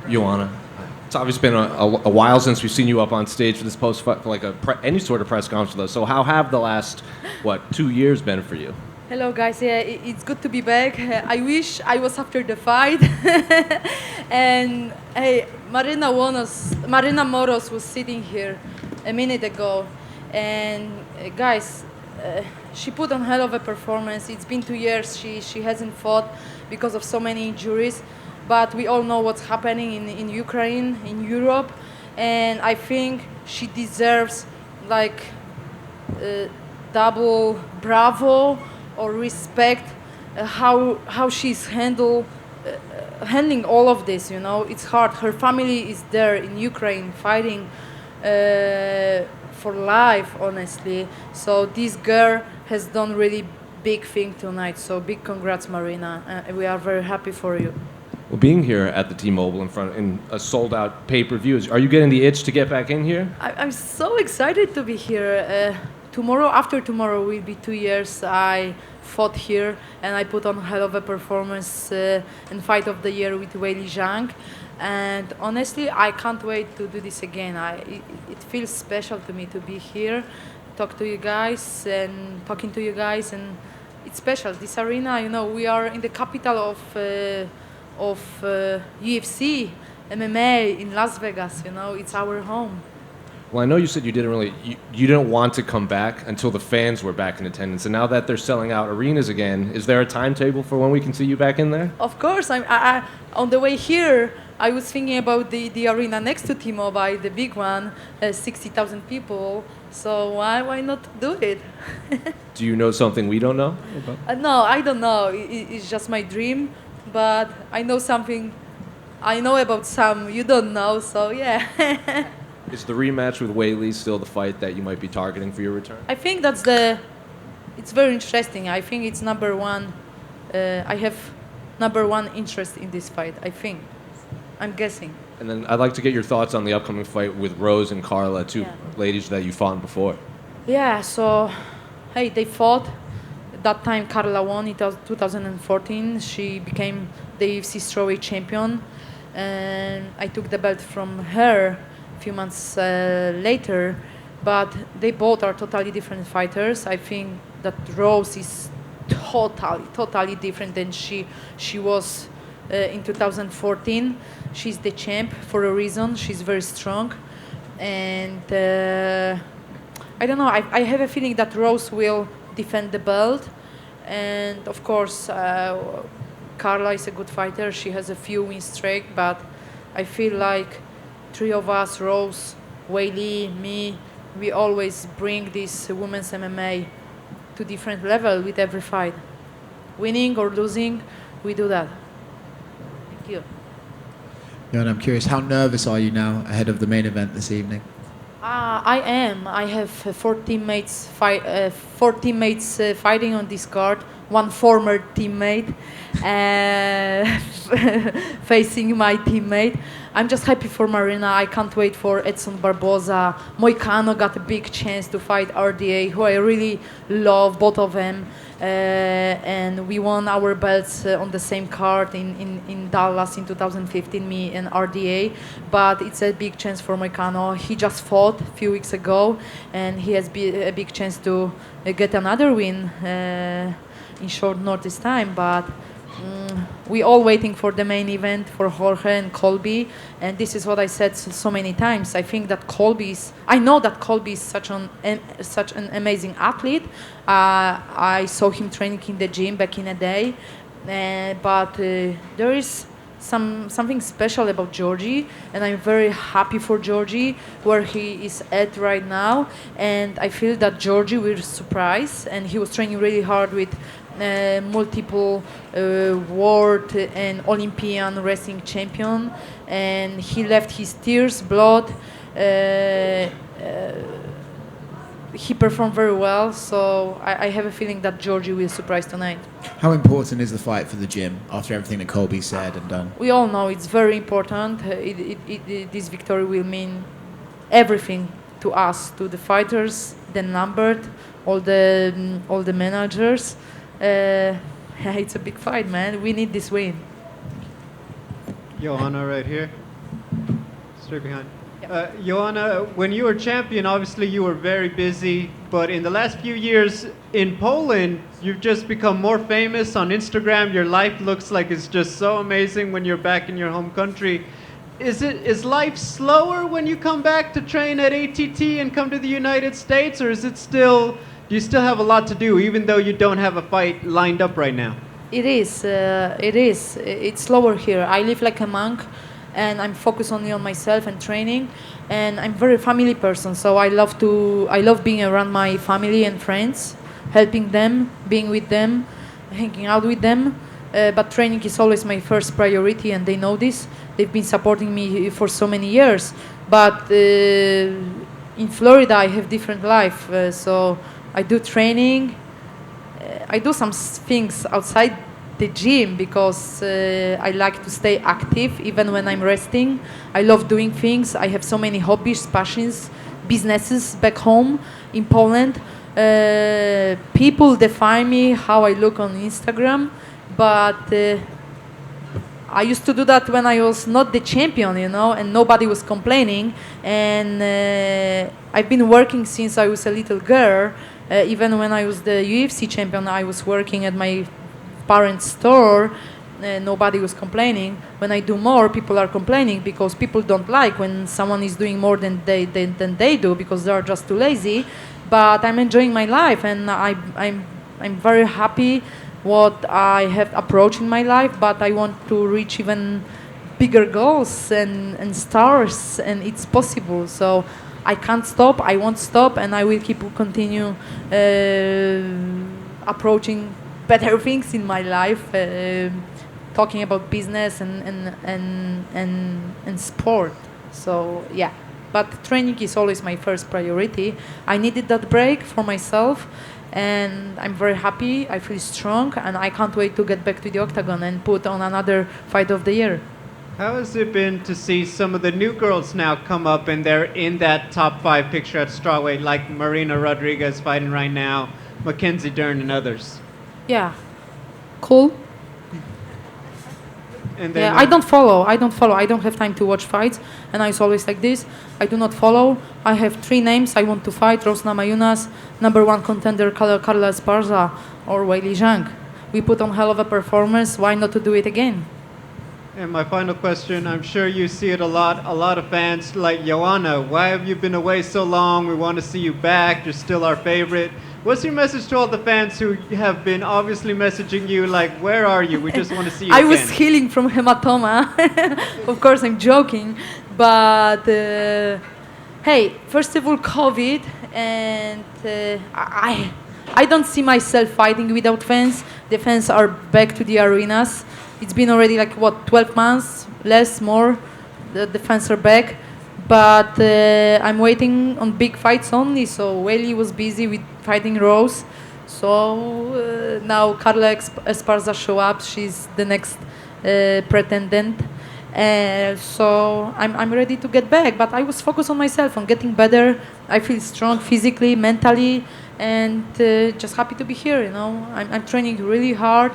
Joanna, it's obviously been a while since we've seen you up on stage for this post-fight, for like any sort of press conference with us. So how have the last, 2 years been for you? Hello guys, yeah, it's good to be back. I wish I was after the fight. And hey, Marina Moroz was sitting here a minute ago. And guys, she put on hell of a performance. It's been 2 years, she hasn't fought because of so many injuries. But we all know what's happening in Ukraine, in Europe. And I think she deserves like double bravo or respect how she's handling all of this. You know, it's hard. Her family is there in Ukraine fighting for life, honestly. So this girl has done really big thing tonight. So big congrats, Marina. We are very happy for you. Well, being here at the T-Mobile in a sold-out pay-per-view, are you getting the itch to get back in here? I'm so excited to be here. Tomorrow, after tomorrow, will be 2 years I fought here, and I put on hell of a performance in Fight of the Year with Weili Zhang. And honestly, I can't wait to do this again. It feels special to me to be here, talking to you guys, and it's special. This arena, you know, we are in the capital of UFC, MMA in Las Vegas. You know, it's our home. Well, I know you said you didn't want to come back until the fans were back in attendance, and now that they're selling out arenas again, is there a timetable for when we can see you back in there? Of course. I on the way here, I was thinking about the arena next to T-Mobile, the big one, 60,000 people. So why not do it? Do you know something we don't know? No, I don't know. It's just my dream, but I know something. I know about some you don't know. So yeah. Is the rematch with Weili still the fight that you might be targeting for your return? I think it's very interesting. I think it's number one. I have number one interest in this fight, I think. I'm guessing. And then I'd like to get your thoughts on the upcoming fight with Rose and Carla, two ladies that you fought before. Yeah, so, hey, they fought. That time Carla won. It was 2014. She became the UFC Strawweight champion. And I took the belt from her few months later, but they both are totally different fighters. I think that Rose is totally different than she was in 2014. She's the champ for a reason. She's very strong, and I don't know. I have a feeling that Rose will defend the belt, and of course, Carla is a good fighter. She has a few win streak, but I feel like three of us, Rose, Weili, me, we always bring this women's MMA to different level with every fight. Winning or losing, we do that. Thank you. Yeah, and I'm curious, how nervous are you now ahead of the main event this evening? I am. I have four teammates fighting on this card. One former teammate facing my teammate. I'm just happy for Marina. I can't wait for Edson Barboza. Moicano got a big chance to fight RDA, who I really love, both of them. And we won our belts on the same card in Dallas in 2015, me and RDA. But it's a big chance for Moicano. He just fought a few weeks ago, and he has a big chance to get another win in short notice time. But we all waiting for the main event for Jorge and Colby, and this is what I said so many times. I think that I know that Colby is such an amazing athlete. I saw him training in the gym back in the day, but there is something special about Georgie, and I'm very happy for Georgie where he is at right now, and I feel that Georgie will surprise, and he was training really hard with multiple world and Olympian wrestling champion, and he left his tears, blood. He performed very well, so I have a feeling that Georgie will surprise tonight. How important is the fight for the gym after everything that Colby said and done? We all know it's very important. This victory will mean everything to us, to the fighters, the numbered, all the managers. It's a big fight, man. We need this win. Joanna right here. Straight behind. Yep. Joanna, when you were champion, obviously you were very busy, but in the last few years in Poland, you've just become more famous on Instagram. Your life looks like it's just so amazing when you're back in your home country. Is life slower when you come back to train at ATT and come to the United States, or is it still, do you still have a lot to do even though you don't have a fight lined up right now? It is. It is. It's slower here. I live like a monk, and I'm focused only on myself and training. And I'm very family person, so I love being around my family and friends, helping them, being with them, hanging out with them. But training is always my first priority, and they know this. They've been supporting me for so many years. But in Florida, I have different life. So I do training. I do some things outside the gym because I like to stay active even when I'm resting. I love doing things. I have so many hobbies, passions, businesses back home in Poland. People define me how I look on Instagram, but I used to do that when I was not the champion, and nobody was complaining. And I've been working since I was a little girl. Even when I was the UFC champion, I was working at my parents' store. Nobody was complaining. When I do more, people are complaining because people don't like when someone is doing more than they do because they are just too lazy. But I'm enjoying my life, and I'm very happy what I have approached in my life. But I want to reach even bigger goals and stars, and it's possible. So I can't stop, I won't stop, and I will continue approaching better things in my life, talking about business and sport. So yeah, but training is always my first priority. I needed that break for myself, and I'm very happy, I feel strong, and I can't wait to get back to the Octagon and put on another fight of the year. How has it been to see some of the new girls now come up and they're in that top 5 picture at Strawweight, like Marina Rodriguez fighting right now, Mackenzie Dern and others? Yeah, cool. And then, Yeah, I don't follow. I don't have time to watch fights, and it's always like this. I do not follow. I have 3 names I want to fight: Rose Namajunas, #1 contender Carla Esparza, or Weili Zhang. We put on hell of a performance. Why not to do it again? And my final question, I'm sure you see it a lot of fans like Joanna, why have you been away so long? We want to see you back. You're still our favorite. What's your message to all the fans who have been obviously messaging you like, where are you? We just want to see you I again. was healing from hematoma. Of course, I'm joking. But, hey, first of all, COVID, and I don't see myself fighting without fans. The fans are back to the arenas. It's been already 12 months, less, more. The fans are back. But I'm waiting on big fights only. So Weili was busy with fighting Rose. So now Carla Esparza show up. She's the next pretendent. So I'm ready to get back. But I was focused on myself, on getting better. I feel strong physically, mentally, and just happy to be here. I'm training really hard.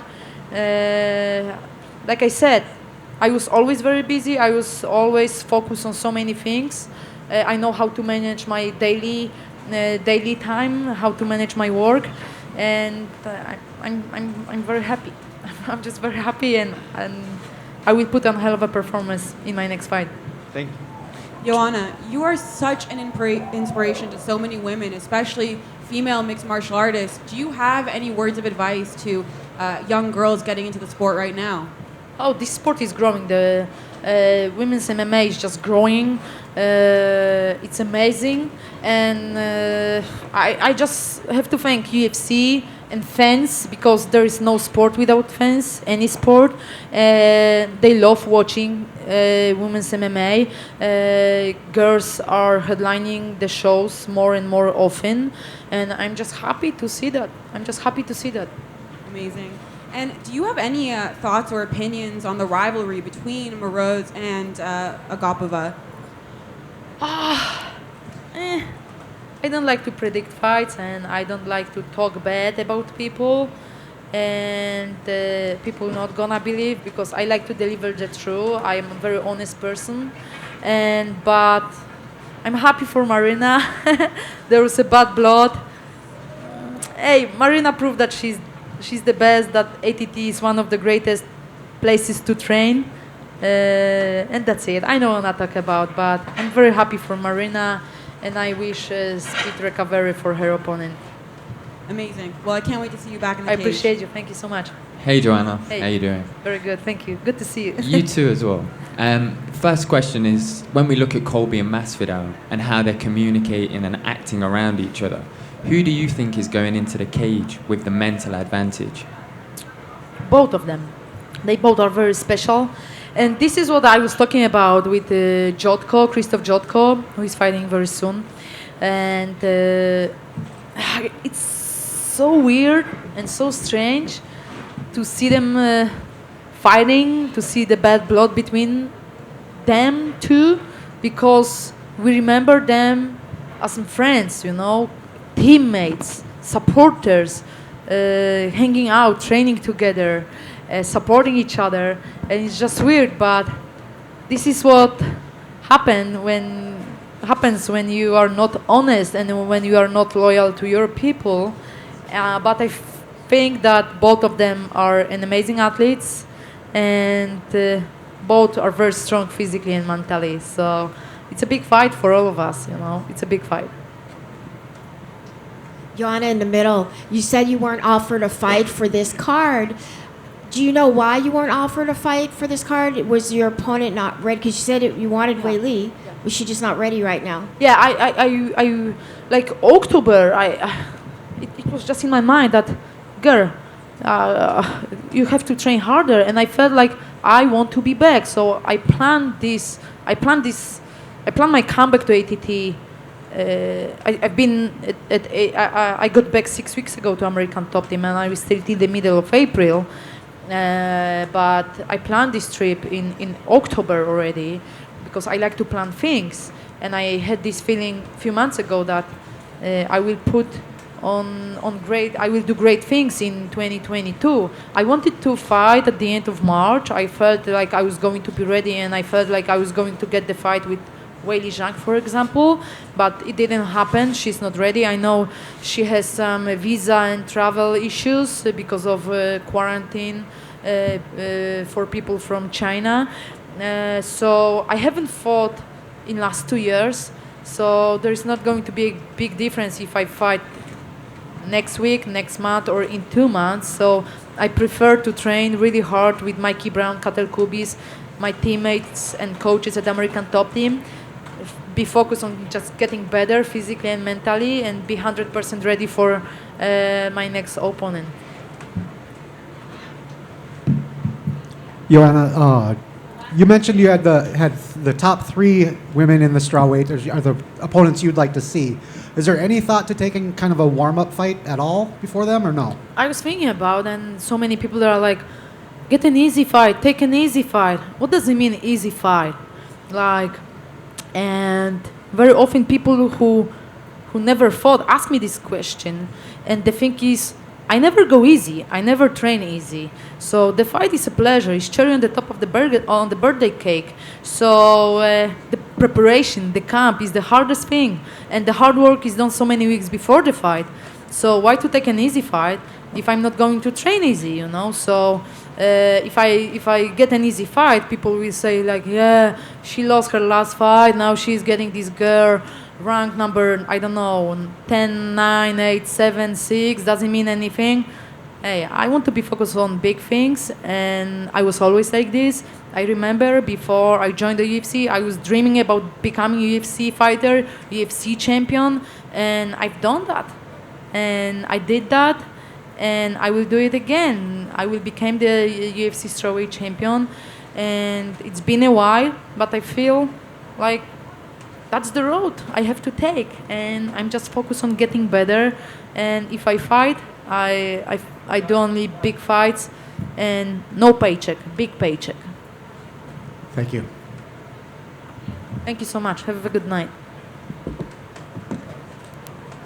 Like I said, I was always very busy. I was always focused on so many things. I know how to manage my daily time, how to manage my work, and I'm very happy. I'm just very happy, and I will put on hell of a performance in my next fight. Thank you. Joanna, you are such an inspiration to so many women, especially female mixed martial artists. Do you have any words of advice to young girls getting into the sport right now? Oh, this sport is growing. The women's MMA is just growing. It's amazing, and I just have to thank UFC and fans, because there is no sport without fans. Any sport, they love watching women's MMA. Girls are headlining the shows more and more often, and I'm just happy to see that. Amazing. And do you have any thoughts or opinions on the rivalry between Moroz and Agapova? I don't like to predict fights, and I don't like to talk bad about people. and people not gonna believe because I like to deliver the truth. I am a very honest person, but I'm happy for Marina. There was a bad blood. Hey, Marina proved that she's the best. That ATT is one of the greatest places to train, and that's it. I know what I talk about, but I'm very happy for Marina, and I wish speed recovery for her opponent. Amazing. Well, I can't wait to see you back in the I cage. appreciate you. Thank you so much. Hey Joanna, Hey. how you doing? Very good. Thank you. Good to see you. You too as well. First question is, when we look at Colby and Masvidal and how they're communicating and acting around each other, who do you think is going into the cage with the mental advantage? Both of them. They both are very special. And this is what I was talking about with Krzysztof Jotko, who is fighting very soon. And it's so weird and so strange to see them fighting, to see the bad blood between them two, because we remember them as friends, teammates, supporters, hanging out, training together, supporting each other, and it's just weird. But this is what happens when you are not honest and when you are not loyal to your people. But I think that both of them are an amazing athletes, and both are very strong physically and mentally. So it's a big fight for all of us. It's a big fight. Joanna, in the middle, you said you weren't offered a fight for this card. Do you know why you weren't offered a fight for this card? Was your opponent not ready? Because you said you wanted Weili. Was she just not ready right now? Yeah, I like October. It was just in my mind that, girl, you have to train harder, and I felt like I want to be back. So I planned my comeback to ATT. I got back 6 weeks ago to American Top Team, and I was still in the middle of April. But I planned this trip in October already because I like to plan things. And I had this feeling a few months ago that I will do great things in 2022. I wanted to fight at the end of March. I felt like I was going to be ready, and I felt like I was going to get the fight with Weili Zhang, for example, but it didn't happen. She's not ready. I know she has some visa and travel issues because of quarantine for people from China. So I haven't fought in last 2 years. So there is not going to be a big difference if I fight next week, next month, or in 2 months. So I prefer to train really hard with Mikey Brown, Katel Kubis, my teammates and coaches at American Top Team. Be focused on just getting better physically and mentally, and be 100% ready for my next opponent. Joanna, you mentioned you had the top 3 women in the strawweight are the opponents you'd like to see. Is there any thought to taking kind of a warm-up fight at all before them, or no? I was thinking about, and so many people that are like, get an easy fight, take an easy fight. What does it mean, easy fight? And very often people who never fought ask me this question, and the thing is, I never go easy. I never train easy. So the fight is a pleasure. It's cherry on the top of the birthday cake. So the preparation, the camp is the hardest thing, and the hard work is done so many weeks before the fight. So why to take an easy fight if I'm not going to train easy? So if I get an easy fight, people will say like, yeah, she lost her last fight. Now she's getting this girl rank number, I don't know, 10, 9, 8, 7, 6, doesn't mean anything. Hey, I want to be focused on big things, and I was always like this. I remember before I joined the UFC, I was dreaming about becoming a UFC fighter, UFC champion, and I've done that. And I did that, and I will do it again. I will become the UFC strawweight champion, and it's been a while, but I feel like that's the road I have to take, and I'm just focused on getting better. And if I fight, I do only big fights and no paycheck, big paycheck. Thank you. Thank you so much. Have a good night.